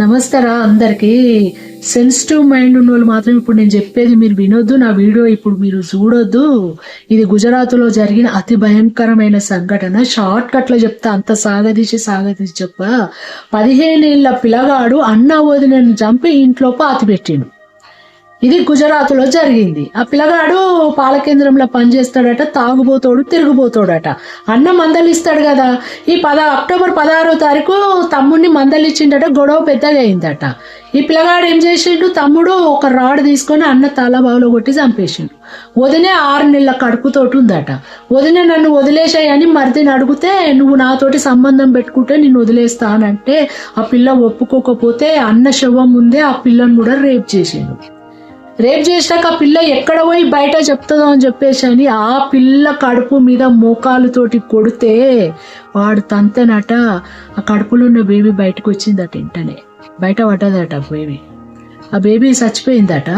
నమస్తేరా అందరికి. Sensitive mind ఉన్న వాళ్ళు మాత్రం ఇప్పుడు నేను చెప్పేది మీరు వినొద్దు, నా వీడియో ఇప్పుడు మీరు చూడొద్దు. ఇది గుజరాత్లో జరిగిన అతి భయంకరమైన సంఘటన. షార్ట్ కట్లో చెప్తా, అంత సాగదీసి చెప్ప. 15 ఏళ్ల పిల్లగాడు అన్న వదినని చంపి ఇంట్లో పాతి పెట్టిండు. ఇది గుజరాత్లో జరిగింది. ఆ పిల్లగాడు పాల కేంద్రంలో పనిచేస్తాడట, తాగుబోతోడు, తిరుగుబోతోడట. అన్న మందలిస్తాడు కదా. ఈ అక్టోబర్ 16వ తారీఖు తమ్ముడిని మందలిచ్చిండట, గొడవ పెద్దగా అయిందట. ఈ పిల్లగాడు ఏం చేసిండు, తమ్ముడు ఒక రాడ్ తీసుకొని అన్న తల బావులో కొట్టి చంపేసిండు. వదినే 6 నెలల కడుపుతోటి ఉందట. వదినే నన్ను వదిలేసాయని మరిదిని అడిగితే, నువ్వు నాతోటి సంబంధం పెట్టుకుంటే నిన్ను వదిలేస్తానంటే ఆ పిల్ల ఒప్పుకోకపోతే అన్న శవం ముందే ఆ పిల్లని కూడా రేప్ చేసిండు. రేప్ చేసినాక ఆ పిల్ల ఎక్కడ పోయి బయట చెప్తుందో అని చెప్పేసి అని ఆ పిల్ల కడుపు మీద మోకాలుతోటి కొడితే వాడు తంతేనట. ఆ కడుపులో ఉన్న బేబీ బయటకు వచ్చిందట, వెంటనే బయట పడ్డదట బేబీ. ఆ బేబీ చచ్చిపోయిందట.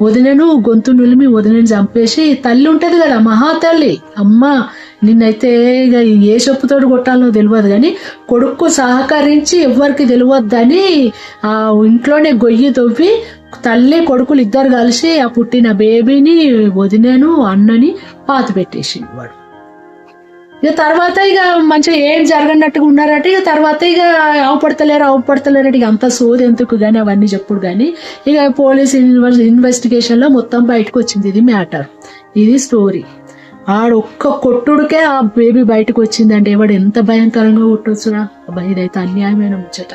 వదినను గొంతు నులిమి వదినని చంపేసి, తల్లి ఉంటుంది కదా మహాతల్లి, అమ్మ నిన్నైతే ఇక ఏ చెప్పుతోటి కొట్టాలనో తెలియదు కానీ కొడుకు సహకరించి ఎవ్వరికి తెలియద్దని ఆ ఇంట్లోనే గొయ్యి తవ్వి తల్లి కొడుకులు ఇద్దరు కలిసి ఆ పుట్టిన బేబీని వదినను అన్నని పాతి పెట్టేసిండు వాడు. ఇక తర్వాత ఇక మంచిగా ఏం జరగనట్టుగా ఉన్నారట. ఇక తర్వాత ఇక అవపడతలేరు ఇక అంత సోది ఎందుకు కానీ అవన్నీ చెప్పుడు కానీ ఇక పోలీస్ ఇన్వెస్టిగేషన్లో మొత్తం బయటకు వచ్చింది ఇది మ్యాటర్, ఇది స్టోరీ. ఒక్క కొట్టుడికే ఆ బేబీ బయటకు వచ్చిందంటే వాడు ఎంత భయంకరంగా కొట్టొచ్చురా. ఇదైతే అన్యాయమైన ముచ్చట.